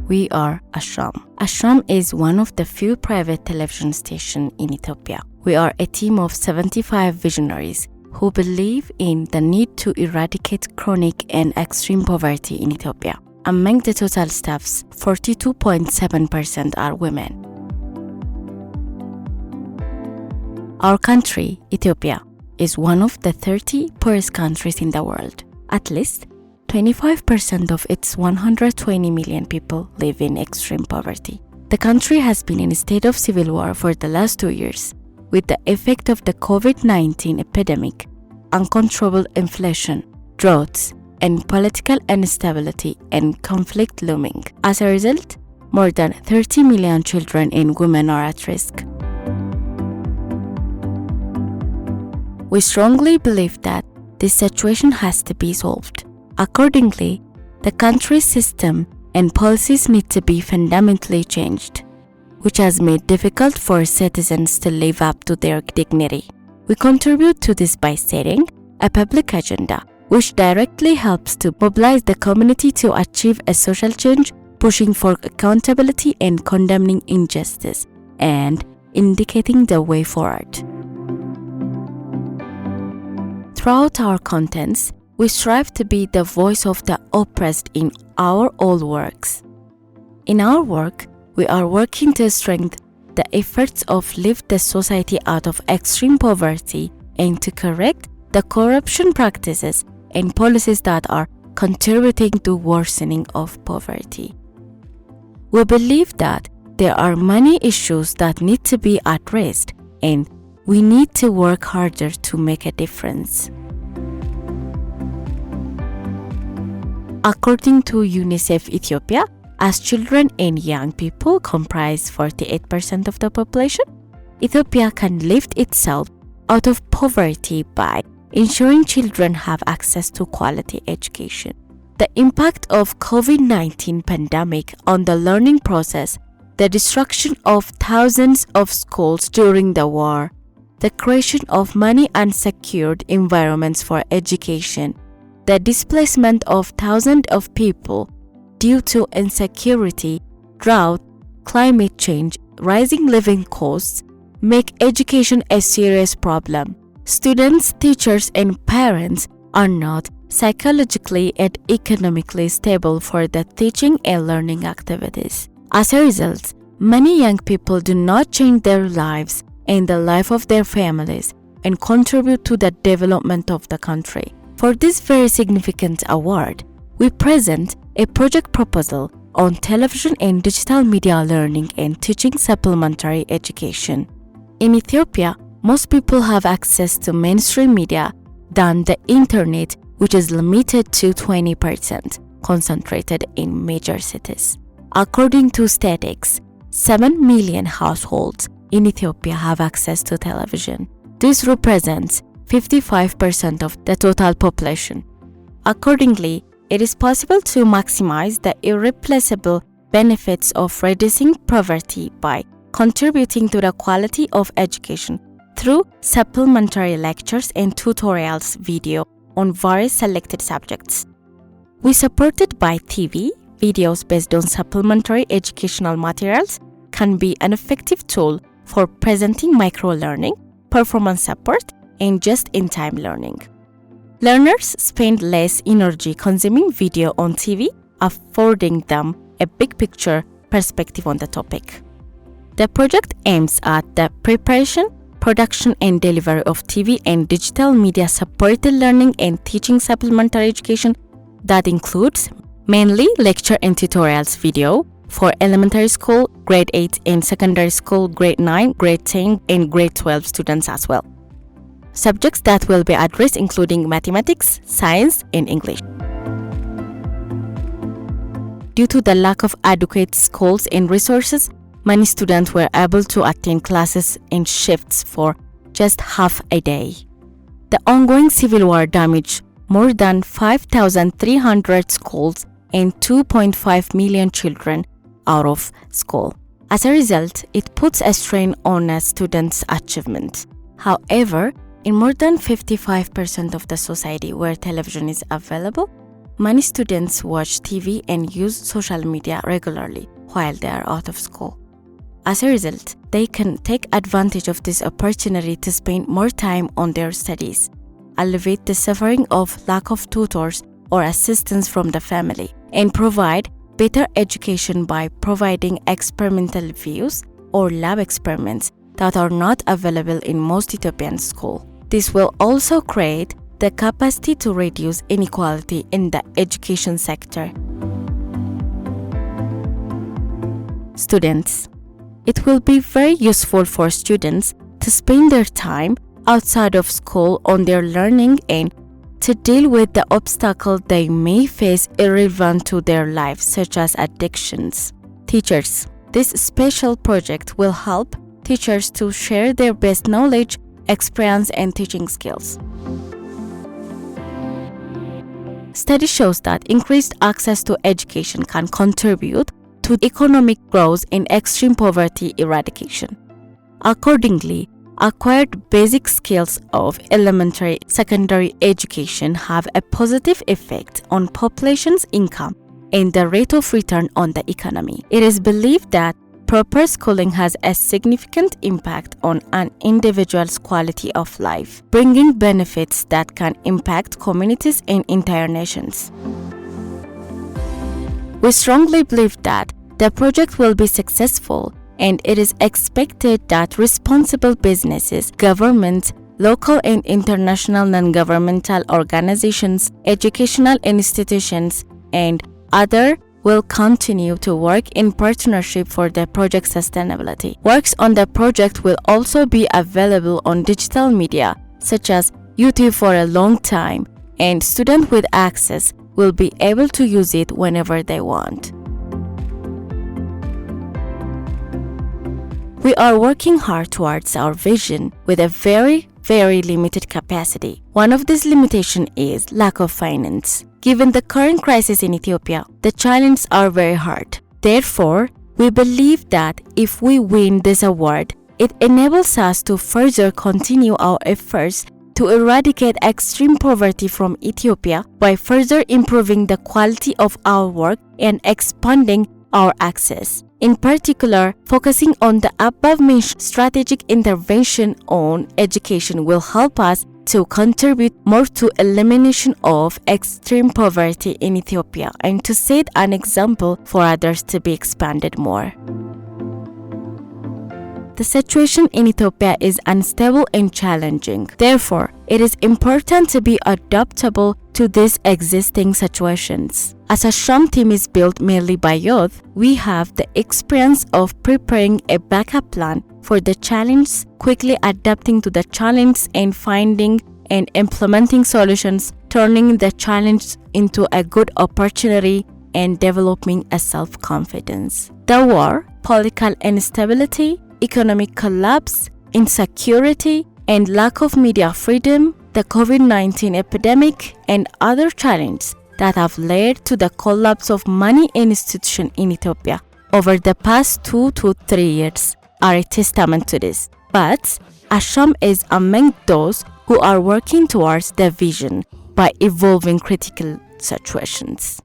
We are Asham. Asham is one of the few private television stations in Ethiopia. We are a team of 75 visionaries who believe in the need to eradicate chronic and extreme poverty in Ethiopia. Among the total staffs, 42.7% are women. Our country, Ethiopia, is one of the 30 poorest countries in the world. At least 25% of its 120 million people live in extreme poverty. The country has been in a state of civil war for the last 2 years, with the effect of the COVID-19 epidemic, uncontrollable inflation, droughts, and political instability and conflict looming. As a result, more than 30 million children and women are at risk. We strongly believe that this situation has to be solved. Accordingly, the country's system and policies need to be fundamentally changed, which has made it difficult for citizens to live up to their dignity. We contribute to this by setting a public agenda, which directly helps to mobilize the community to achieve a social change, pushing for accountability and condemning injustice, and indicating the way forward. Throughout our contents, we strive to be the voice of the oppressed in our own works. In our work, we are working to strengthen the efforts of lift the society out of extreme poverty and to correct the corruption practices and policies that are contributing to worsening of poverty. We believe that there are many issues that need to be addressed, and we need to work harder to make a difference. According to UNICEF Ethiopia, as children and young people comprise 48% of the population, Ethiopia can lift itself out of poverty by ensuring children have access to quality education. The impact of COVID-19 pandemic on the learning process, the destruction of thousands of schools during the war, the creation of many unsecured environments for education, the displacement of thousands of people due to insecurity, drought, climate change, rising living costs make education a serious problem. Students, teachers, and parents are not psychologically and economically stable for the teaching and learning activities. As a result, many young people do not change their lives and the life of their families and contribute to the development of the country. For this very significant award, we present a project proposal on television and digital media learning and teaching supplementary education. In Ethiopia, most people have access to mainstream media than the internet, which is limited to 20%, concentrated in major cities. According to statistics, 7 million households in Ethiopia have access to television. This represents 55% of the total population. Accordingly, it is possible to maximize the irreplaceable benefits of reducing poverty by contributing to the quality of education through supplementary lectures and tutorials video on various selected subjects. We supported by TV, videos based on supplementary educational materials can be an effective tool for presenting micro-learning, performance support, and just-in-time learning. Learners spend less energy consuming video on TV, affording them a big picture perspective on the topic. The project aims at the preparation, production, and delivery of TV and digital media supported learning and teaching supplementary education that includes mainly lecture and tutorials video for elementary school, grade 8, and secondary school, grade 9, grade 10, and grade 12 students as well. Subjects that will be addressed including mathematics, science, and English. Due to the lack of adequate schools and resources, many students were able to attend classes in shifts for just half a day. The ongoing civil war damaged more than 5,300 schools and 2.5 million children out of school. As a result, it puts a strain on a student's achievement. However, in more than 55% of the society where television is available, many students watch TV and use social media regularly while they are out of school. As a result, they can take advantage of this opportunity to spend more time on their studies, alleviate the suffering of lack of tutors or assistance from the family, and provide better education by providing experimental views or lab experiments that are not available in most Ethiopian schools. This will also create the capacity to reduce inequality in the education sector. Students. It will be very useful for students to spend their time outside of school on their learning and to deal with the obstacles they may face irrelevant to their lives, such as addictions. Teachers. This special project will help teachers to share their best knowledge, experience, and teaching skills. Study shows that increased access to education can contribute to economic growth and extreme poverty eradication. Accordingly, acquired basic skills of elementary secondary education have a positive effect on population's income and the rate of return on the economy. It is believed that proper schooling has a significant impact on an individual's quality of life, bringing benefits that can impact communities and entire nations. We strongly believe that the project will be successful, and it is expected that responsible businesses, governments, local and international non-governmental organizations, educational institutions, and others will continue to work in partnership for the project's sustainability. Works on the project will also be available on digital media, such as YouTube, for a long time, and students with access will be able to use it whenever they want. We are working hard towards our vision with a very limited capacity. One of these limitations is lack of finance. Given the current crisis in Ethiopia, the challenges are very hard. Therefore, we believe that if we win this award, it enables us to further continue our efforts to eradicate extreme poverty from Ethiopia by further improving the quality of our work and expanding our access. In particular, focusing on the above-mentioned strategic intervention on education will help us to contribute more to elimination of extreme poverty in Ethiopia and to set an example for others to be expanded more. The situation in Ethiopia is unstable and challenging. Therefore, it is important to be adaptable to these existing situations. As Asham team is built mainly by youth, we have the experience of preparing a backup plan for the challenge, quickly adapting to the challenge and finding and implementing solutions, turning the challenge into a good opportunity and developing a self-confidence. The war, political instability, economic collapse, insecurity, and lack of media freedom, the COVID-19 epidemic, and other challenges that have led to the collapse of many institutions in Ethiopia over the past 2 to 3 years are a testament to this. But Asham is among those who are working towards the vision by evolving critical situations.